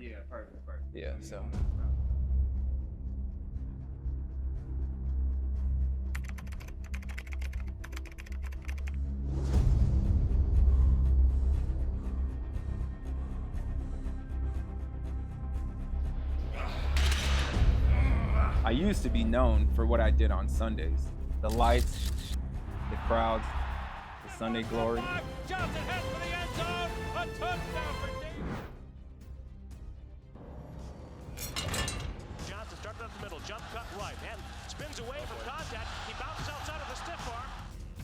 Yeah, perfect. Yeah, so. I used to be known for what I did on Sundays. The lights, the crowds, the Sunday glory. Johnson heads for the end zone. A touchdown for David. Johnson starts up the middle, jump cut right, and spins away from contact. He bounces outside of the stiff arm.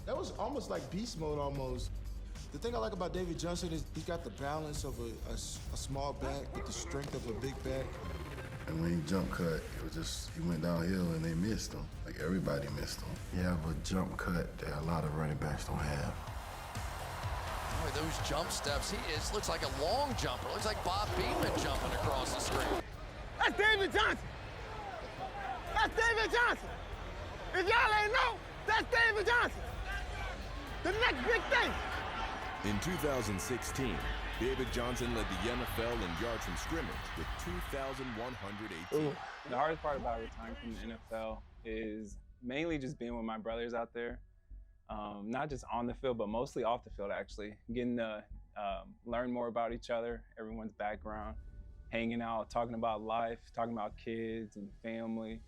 That was almost like beast mode almost. The thing I like about David Johnson is he's got the balance of a small back with the strength of a big back. And when he jump cut, it was just, he went downhill and they missed him. Like everybody missed him. He have a jump cut that a lot of running backs don't have. Boy, those jump steps, looks like a long jumper. Looks like Bob Beamon jumping across the screen. That's David Johnson. That's David Johnson. If y'all ain't know, that's David Johnson. The next big thing. In 2016, David Johnson led the NFL in yards from scrimmage with 2,118. The hardest part about retiring from the NFL is mainly just being with my brothers out there. Not just on the field, but mostly off the field, actually. Getting to learn more about each other, everyone's background, hanging out, talking about life, talking about kids and family,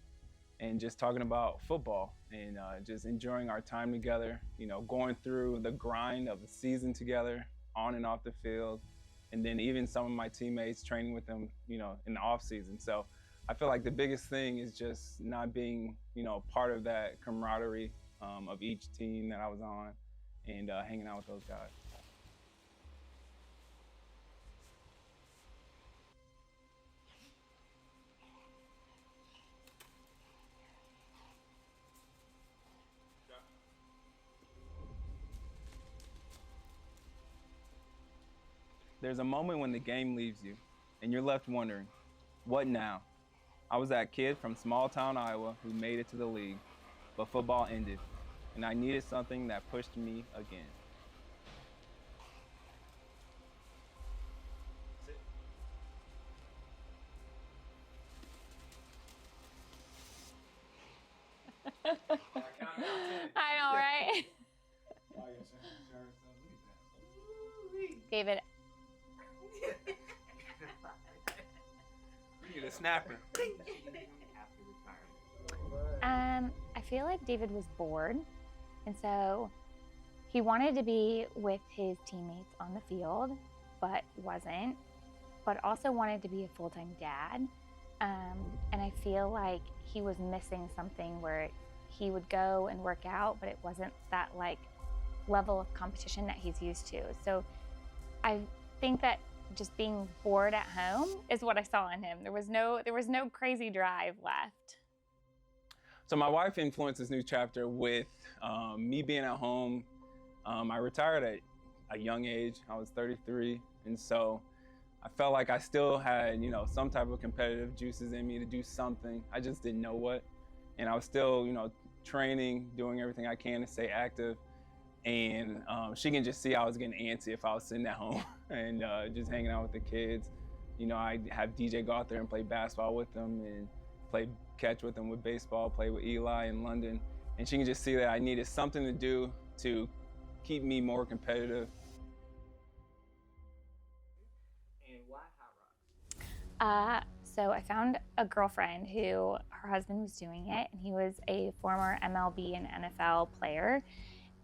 and just talking about football and just enjoying our time together, you know, going through the grind of the season together, on and off the field, and then even some of my teammates training with them, you know, in the off season. So I feel like the biggest thing is just not being, you know, part of that camaraderie of each team that I was on and hanging out with those guys. There's a moment when the game leaves you and you're left wondering, what now? I was that kid from small town Iowa who made it to the league, but football ended and I needed something that pushed me again. I know, right? David. You get a snapper. I feel like David was bored, and so he wanted to be with his teammates on the field, but wasn't, but also wanted to be a full-time dad. And I feel like he was missing something where he would go and work out, but it wasn't that like level of competition that he's used to. So I think that just being bored at home is what I saw in him. There was no crazy drive left. So my wife influenced this new chapter with me being at home. I retired at a young age. I was 33, and so I felt like I still had, you know, some type of competitive juices in me to do something. I just didn't know what, and I was still, you know, training, doing everything I can to stay active. And she can just see I was getting antsy if I was sitting at home and just hanging out with the kids. You know, I have DJ go out there and play basketball with them and play catch with them with baseball, play with Eli in London. And she can just see that I needed something to do to keep me more competitive. And why Hyrox? So I found a girlfriend who her husband was doing it, and he was a former MLB and NFL player.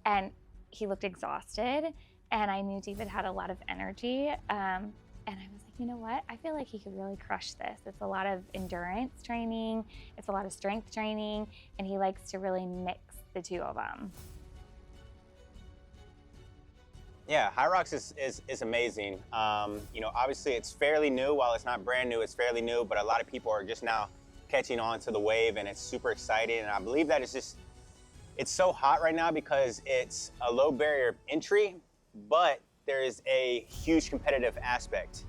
And he looked exhausted, and I knew David had a lot of energy. And I was like, you know what? I feel like he could really crush this. It's a lot of endurance training, it's a lot of strength training, and he likes to really mix the two of them. Yeah, Hyrox is amazing. You know, obviously it's fairly new. While it's not brand new, it's fairly new, but a lot of people are just now catching on to the wave, and it's super exciting. And I believe that it's so hot right now because it's a low barrier of entry, but there is a huge competitive aspect.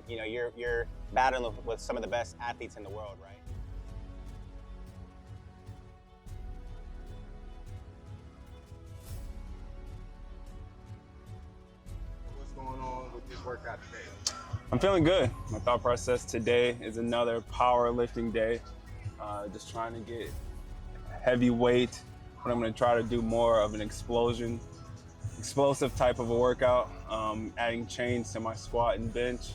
You know, you're battling with some of the best athletes in the world, right? What's going on with this workout today? I'm feeling good. My thought process today is another powerlifting day. Just trying to get heavy weight, but I'm gonna try to do more of an explosive type of a workout, adding chains to my squat and bench.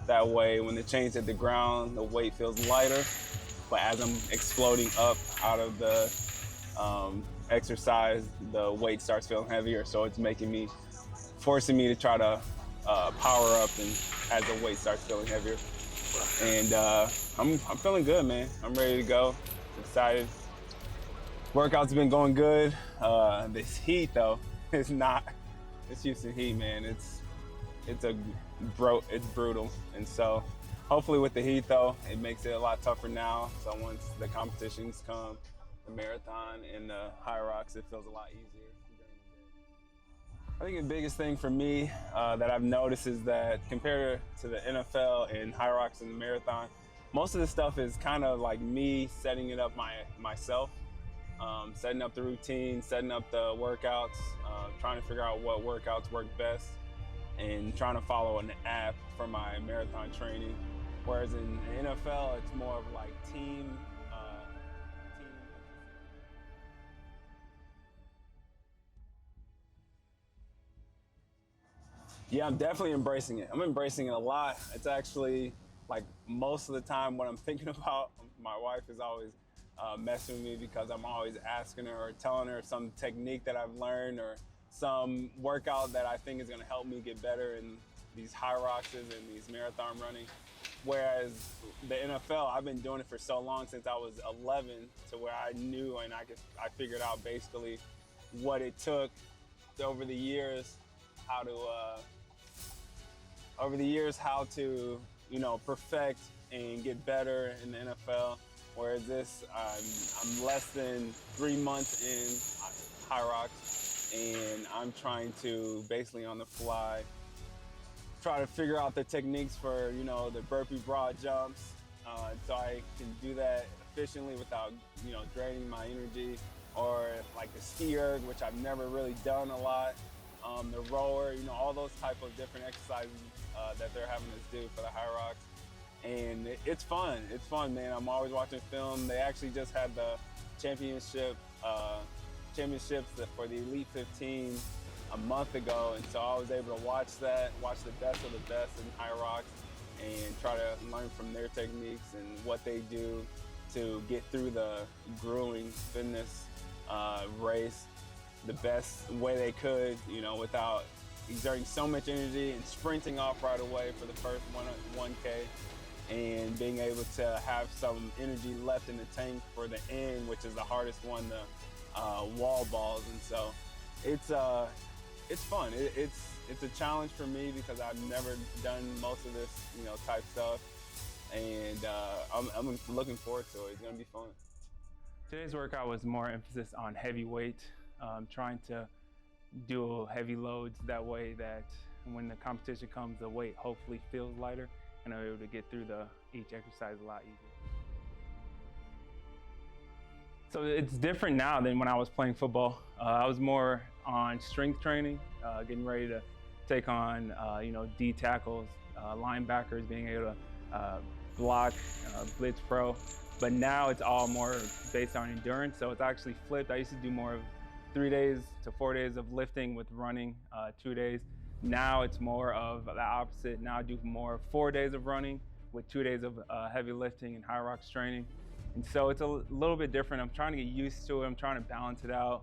That way, when the chains hit the ground, the weight feels lighter, but as I'm exploding up out of the exercise, the weight starts feeling heavier, so it's forcing me to try to power up and as the weight starts feeling heavier. And I'm feeling good, man. I'm ready to go. Excited. Workout's been going good. This heat though, is not. It's Houston heat, man. It's brutal. And so hopefully with the heat though, it makes it a lot tougher now. So once the competitions come, the marathon and the Hyrox, it feels a lot easier. I think the biggest thing for me that I've noticed is that compared to the NFL and Hyrox and the marathon, most of the stuff is kind of like me setting it up myself, setting up the routine, setting up the workouts, trying to figure out what workouts work best, and trying to follow an app for my marathon training. Whereas in the NFL, it's more of like team. Yeah, I'm definitely embracing it. I'm embracing it a lot. It's actually like most of the time what I'm thinking about. My wife is always messing with me because I'm always asking her or telling her some technique that I've learned or some workout that I think is gonna help me get better in these Hyroxes and these marathon running. Whereas the NFL, I've been doing it for so long since I was 11 to where I knew and I figured out basically what it took over the years, how to perfect and get better in the NFL. Whereas this, I'm less than 3 months in Hyrox, and I'm trying to basically on the fly try to figure out the techniques for the burpee broad jumps, so I can do that efficiently without draining my energy, or like the ski erg, which I've never really done a lot. The rower, all those type of different exercises that they're having us do for the Hyrox. And it's fun. It's fun, man. I'm always watching film. They actually just had the championships for the Elite 15 a month ago. And so I was able to watch the best of the best in Hyrox and try to learn from their techniques and what they do to get through the grueling fitness race the best way they could, without exerting so much energy and sprinting off right away for the first 1K, and being able to have some energy left in the tank for the end, which is the hardest one, the wall balls. And so it's fun. It's a challenge for me because I've never done most of this type stuff, and I'm looking forward to it. It's gonna be fun. Today's workout was more emphasis on heavy weight, trying to do heavy loads that way that when the competition comes, the weight hopefully feels lighter and I'm able to get through each exercise a lot easier. So it's different now than when I was playing football. I was more on strength training, getting ready to take on D tackles, linebackers, being able to block, blitz pro. But now it's all more based on endurance, so it's actually flipped. I used to do more of 3 days to 4 days of lifting with running, 2 days. Now it's more of the opposite. Now I do more 4 days of running with 2 days of heavy lifting and Hyrox training. And so it's a little bit different. I'm trying to get used to it. I'm trying to balance it out.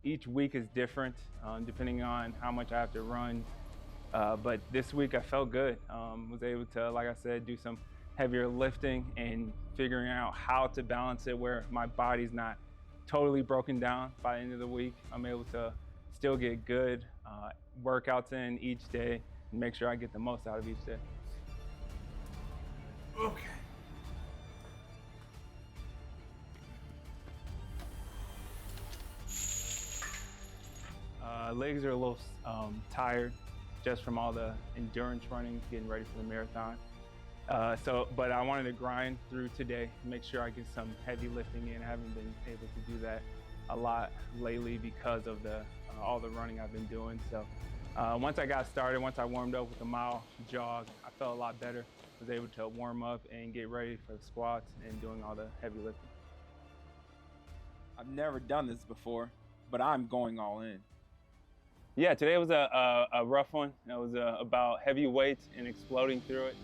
Each week is different depending on how much I have to run. But this week I felt good. Was able to, like I said, do some heavier lifting and figuring out how to balance it where my body's not totally broken down by the end of the week. I'm able to still get good workouts in each day and make sure I get the most out of each day. Okay. Legs are a little tired just from all the endurance running, getting ready for the marathon. But I wanted to grind through today, make sure I get some heavy lifting in. I haven't been able to do that a lot lately because of all the running I've been doing. So Once I got started, once I warmed up with a mile jog, I felt a lot better. Was able to warm up and get ready for the squats and doing all the heavy lifting. I've never done this before, but I'm going all in. Yeah, today was a rough one. It was about heavy weights and exploding through it.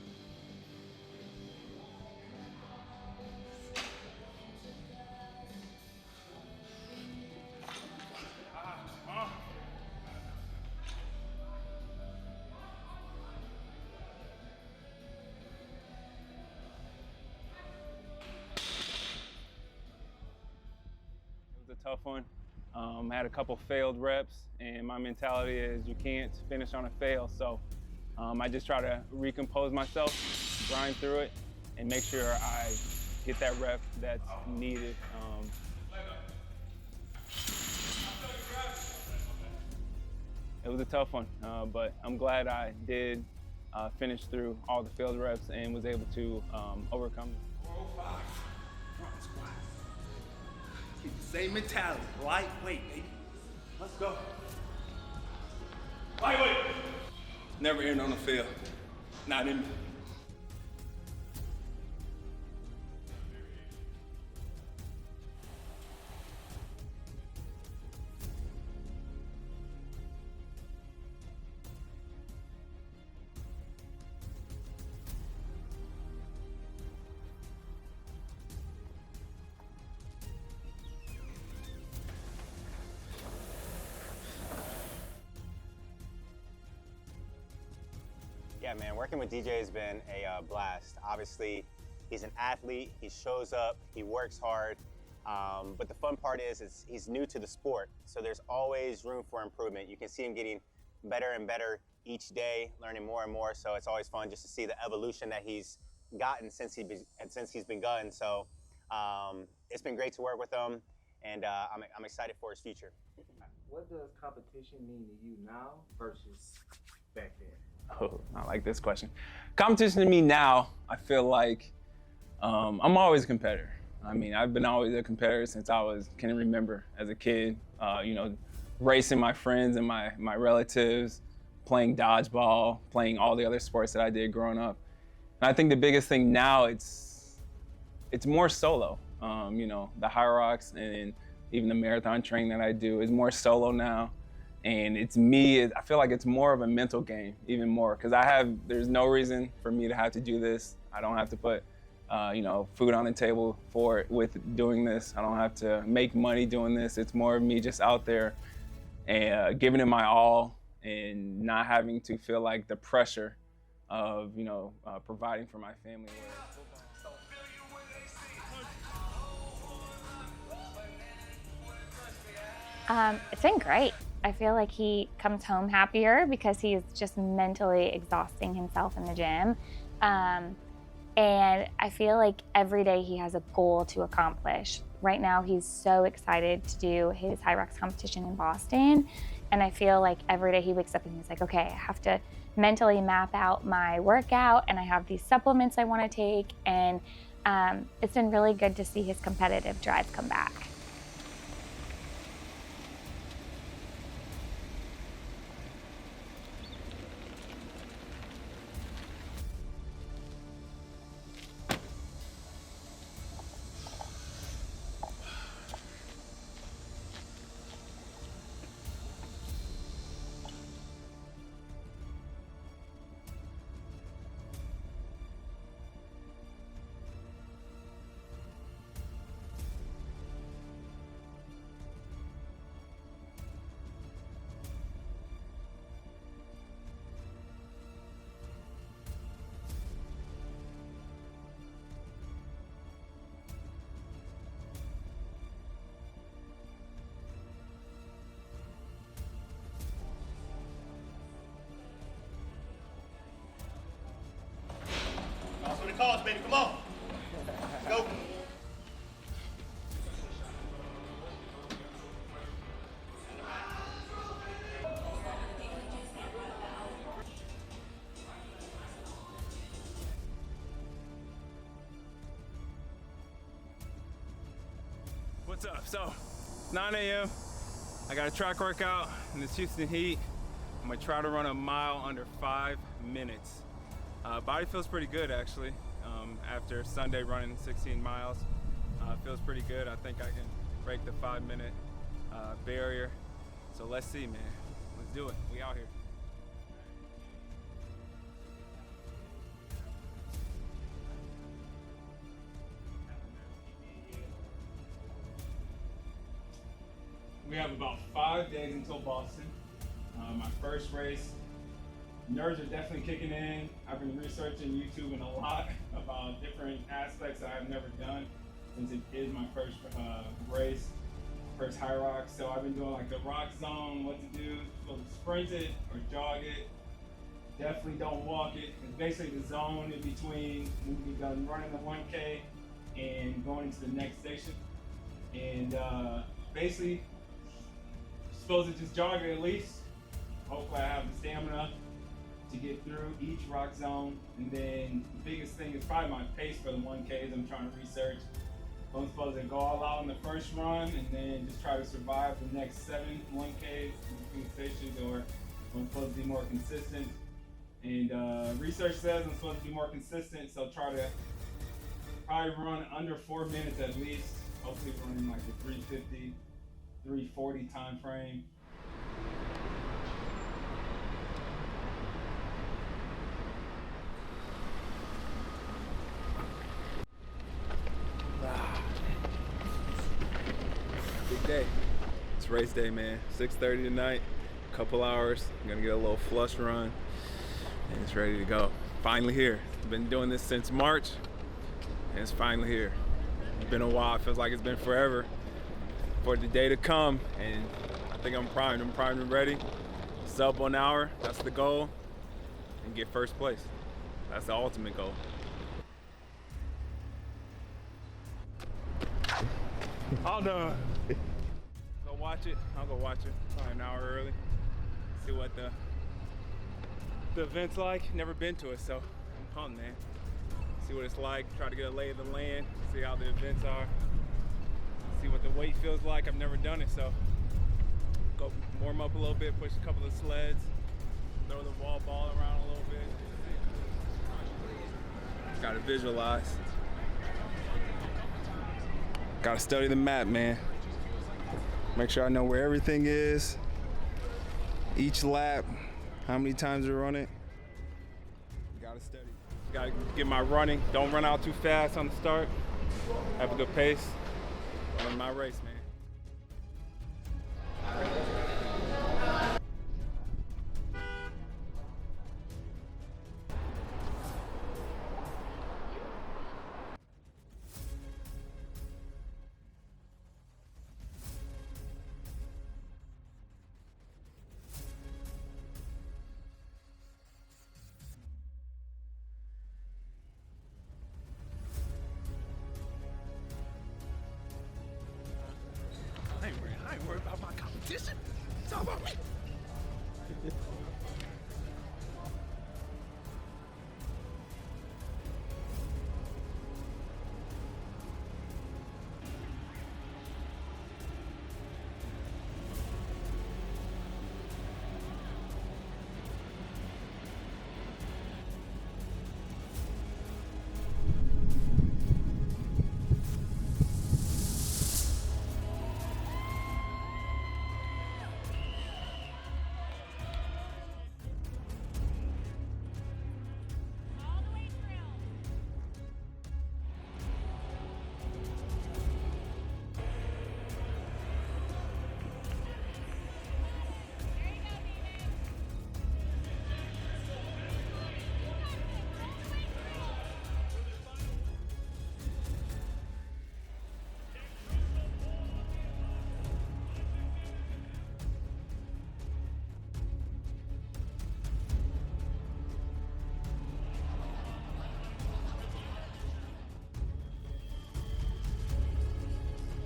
It was a tough one. I had a couple failed reps, and my mentality is you can't finish on a fail. So I just try to recompose myself, grind through it, and make sure I get that rep that's needed. It was a tough one, but I'm glad I did finish through all the failed reps and was able to overcome them. 405, front squat. Keep the same mentality, lightweight, baby. Let's go. Lightweight. Never end on a fail. Not in me. Yeah, man, working with DJ has been a blast. Obviously, he's an athlete, he shows up, he works hard, but the fun part is he's new to the sport, so there's always room for improvement. You can see him getting better and better each day, learning more and more, so it's always fun just to see the evolution that he's gotten since he's begun. So it's been great to work with him, and I'm excited for his future. What does competition mean to you now versus back then? Oh, I like this question. Competition to me now, I feel like I'm always a competitor. I mean, I've been always a competitor since I can remember as a kid, racing my friends and my relatives, playing dodgeball, playing all the other sports that I did growing up. And I think the biggest thing now, it's more solo. The Hyrox and even the marathon training that I do is more solo now. And it's me, I feel like it's more of a mental game, even more, because there's no reason for me to have to do this. I don't have to put, food on the table with doing this. I don't have to make money doing this. It's more of me just out there and giving it my all and not having to feel like the pressure of, providing for my family. It's been great. I feel like he comes home happier because he's just mentally exhausting himself in the gym. And I feel like every day he has a goal to accomplish. Right now, he's so excited to do his Hyrox competition in Boston. And I feel like every day he wakes up and he's like, okay, I have to mentally map out my workout and I have these supplements I want to take. And it's been really good to see his competitive drive come back. That's what it calls, baby. Come on. Let's go. What's up? So, 9 a.m. I got a track workout in this Houston heat. I'm gonna try to run a mile under 5 minutes. Body feels pretty good actually. After Sunday running 16 miles, feels pretty good. I think I can break the 5-minute barrier. So let's see, man. Let's do it. We out here. We have about 5 days until Boston. My first race. Nerves are definitely kicking in. I've been researching YouTube and a lot about different aspects that I've never done since it is my first race, first Hyrox. So I've been doing like the rock zone, what to do, supposed to sprint it or jog it. Definitely don't walk it. It's basically the zone in between when you're done running the 1K and going into the next station. And basically, supposed to just jog it at least. Hopefully I have the stamina to get through each rock zone. And then the biggest thing is probably my pace for the 1Ks I'm trying to research. I'm supposed to go all out in the first run and then just try to survive the next 7 1Ks in between stations, or I'm supposed to be more consistent. And research says I'm supposed to be more consistent, so try to probably run under 4 minutes at least. Hopefully running like the 350, 340 time frame. Big day. It's race day, man. 6:30 tonight, couple hours. I'm gonna get a little flush run, and it's ready to go. Finally here. I've been doing this since March, and it's finally here. It's been a while. It feels like it's been forever for the day to come, and I think I'm primed. I'm primed and ready. Sub 1 hour, that's the goal, and get first place. That's the ultimate goal. All done. Go watch it. I'll go watch it probably an hour early. See what the event's like. Never been to it, so I'm pumped, man. See what it's like. Try to get a lay of the land. See how the events are. See what the weight feels like. I've never done it, so go warm up a little bit, push a couple of sleds, throw the wall ball around a little bit. Gotta visualize. Gotta study the map, man. Make sure I know where everything is, each lap, how many times we're on it. Gotta study. Gotta get my running. Don't run out too fast on the start. Have a good pace. On my race, man. I ain't worried about my competition. It's all about me.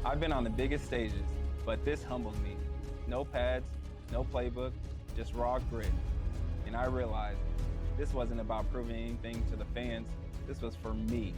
I've been on the biggest stages, but this humbled me. No pads, no playbook, just raw grit. And I realized this wasn't about proving anything to the fans. This was for me.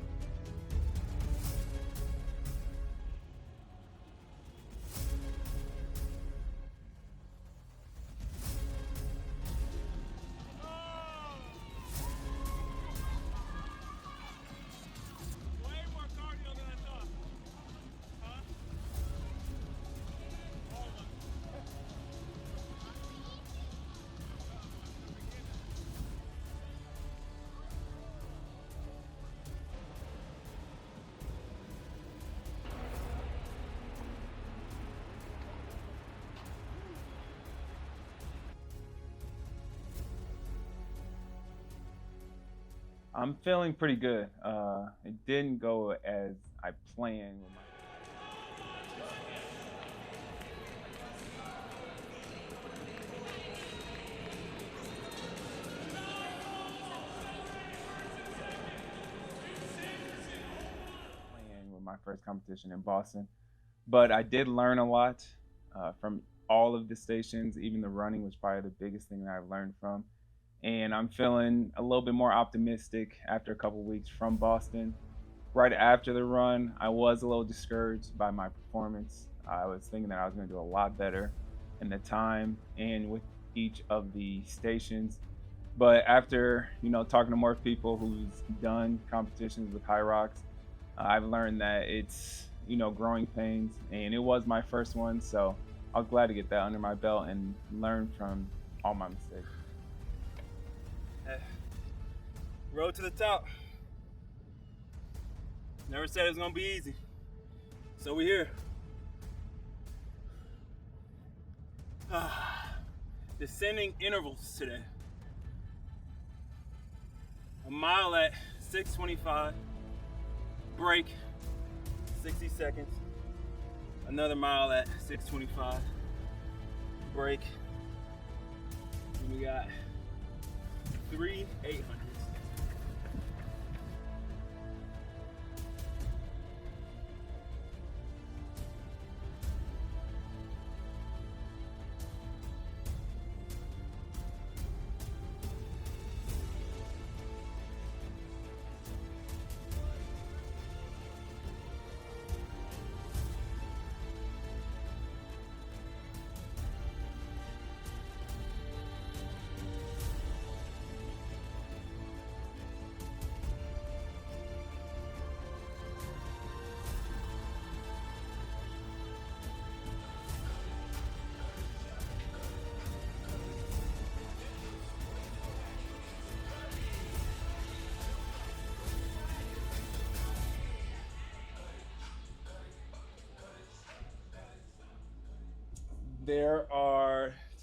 I'm feeling pretty good. It didn't go as I planned. With my first competition in Boston, but I did learn a lot from all of the stations. Even the running was probably the biggest thing that I've learned from. And I'm feeling a little bit more optimistic after a couple weeks from Boston. Right after the run, I was a little discouraged by my performance. I was thinking that I was going to do a lot better in the time and with each of the stations. But after, talking to more people who's done competitions with Hyrox, I've learned that it's, growing pains, and it was my first one. So I was glad to get that under my belt and learn from all my mistakes. Road to the top. Never said it was gonna be easy. So we're here. Descending intervals today. A mile at 6:25. Break, 60 seconds. Another mile at 6:25. Break. And we got 3 800s.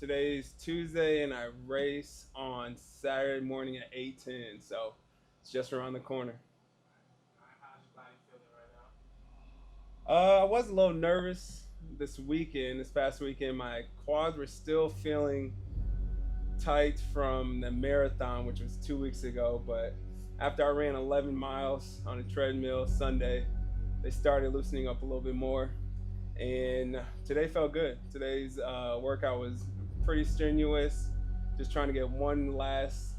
Today's Tuesday, and I race on Saturday morning at 8:10, so it's just around the corner. I was a little nervous this past weekend. My quads were still feeling tight from the marathon, which was 2 weeks ago, but after I ran 11 miles on a treadmill Sunday, they started loosening up a little bit more. And today felt good. Today's workout was pretty strenuous, just trying to get one last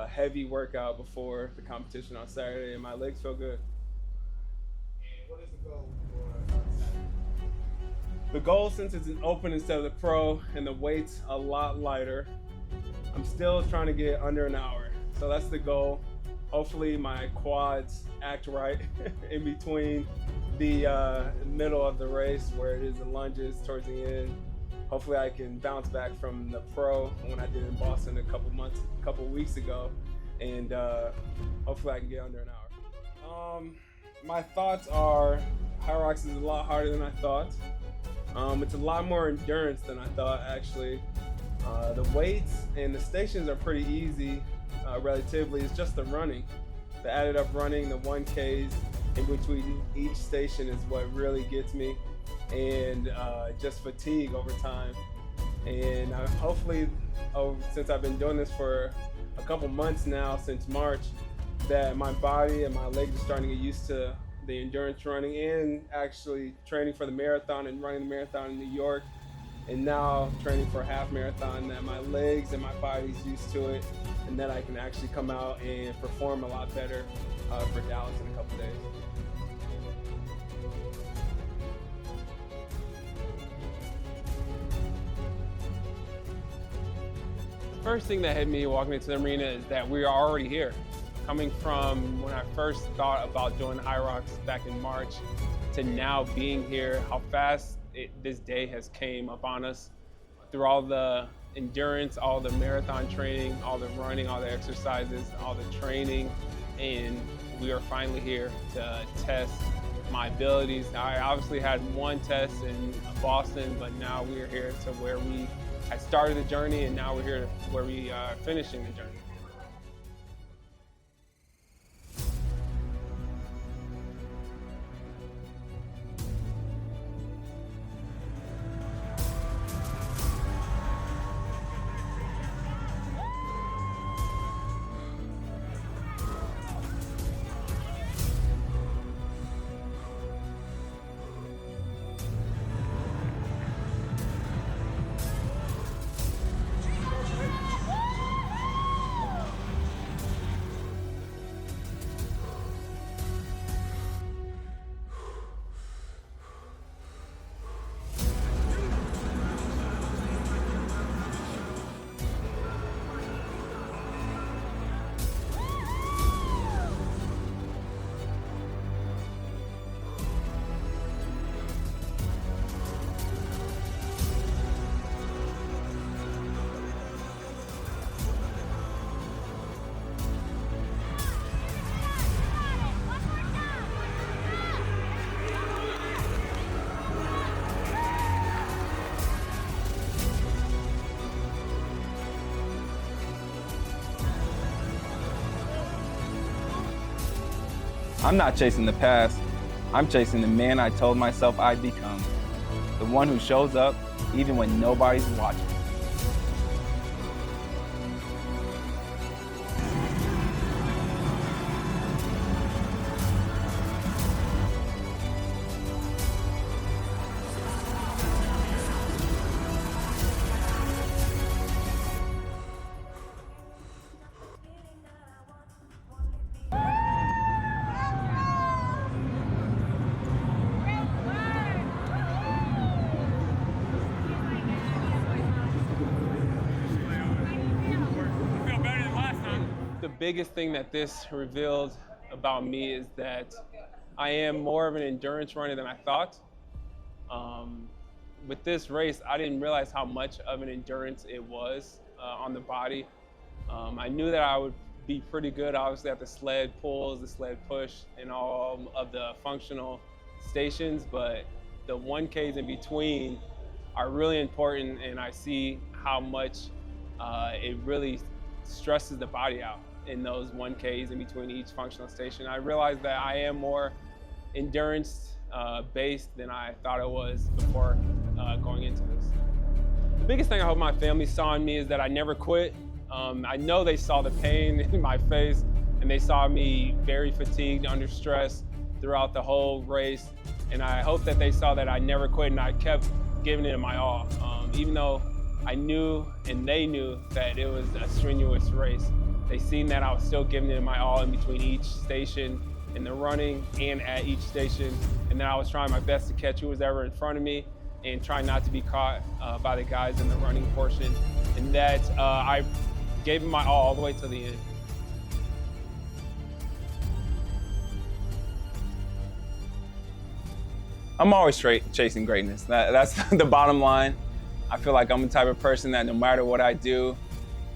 heavy workout before the competition on Saturday, and my legs felt good. And what is the goal for Saturday? The goal, since it's an open instead of the pro and the weight's a lot lighter, I'm still trying to get under an hour. So that's the goal. Hopefully my quads act right in between the middle of the race where it is the lunges towards the end. Hopefully I can bounce back from the pro when I did in Boston a couple weeks ago, and hopefully I can get under an hour. My thoughts are Hyrox is a lot harder than I thought. It's a lot more endurance than I thought, actually. The weights and the stations are pretty easy relatively. It's just the running. The added up running, the 1Ks in between each station is what really gets me, and just fatigue over time. And hopefully, since I've been doing this for a couple months now, since March, that my body and my legs are starting to get used to the endurance running and actually training for the marathon and running the marathon in New York, and now training for a half marathon, that my legs and my body's used to it, and that I can actually come out and perform a lot better for Dallas in a couple days. The first thing that hit me walking into the arena is that we are already here. Coming from when I first thought about doing Hyrox back in March to now being here, how fast this day has came upon us through all the endurance, all the marathon training, all the running, all the exercises, all the training, and we are finally here to test my abilities. I obviously had one test in Boston, but now we are here to where we had started the journey, and now we're here to where we are finishing the journey. I'm not chasing the past, I'm chasing the man I told myself I'd become. The one who shows up even when nobody's watching. The biggest thing that this revealed about me is that I am more of an endurance runner than I thought. With this race, I didn't realize how much of an endurance it was on the body. I knew that I would be pretty good, obviously, at the sled pulls, the sled push, and all of the functional stations, but the 1Ks in between are really important, and I see how much it really stresses the body out in those 1Ks in between each functional station. I realized that I am more endurance based than I thought it was before going into this. The biggest thing I hope my family saw in me is that I never quit. I know they saw the pain in my face, and they saw me very fatigued, under stress throughout the whole race. And I hope that they saw that I never quit and I kept giving it my all. Even though I knew and they knew that it was a strenuous race, they seen that I was still giving it my all in between each station, in the running and at each station. And then I was trying my best to catch who was ever in front of me and try not to be caught by the guys in the running portion. And that I gave it my all the way to the end. I'm always chasing greatness. That's the bottom line. I feel like I'm the type of person that no matter what I do,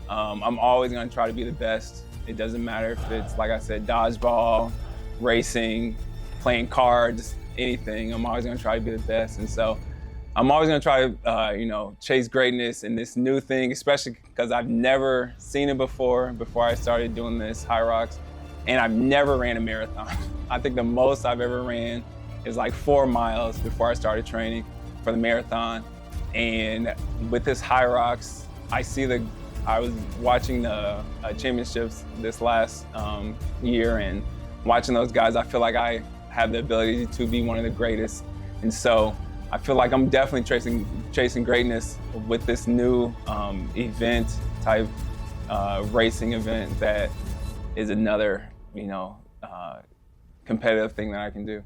I'm always gonna try to be the best. It doesn't matter if it's, like I said, dodgeball, racing, playing cards, anything. I'm always gonna try to be the best. And so I'm always gonna try to, chase greatness in this new thing, especially because I've never seen it before I started doing this Hyrox, and I've never ran a marathon. I think the most I've ever ran is like 4 miles before I started training for the marathon. And with this Hyrox, I was watching the championships this last year, and watching those guys, I feel like I have the ability to be one of the greatest. And so I feel like I'm definitely chasing greatness with this new event type racing event that is another, competitive thing that I can do.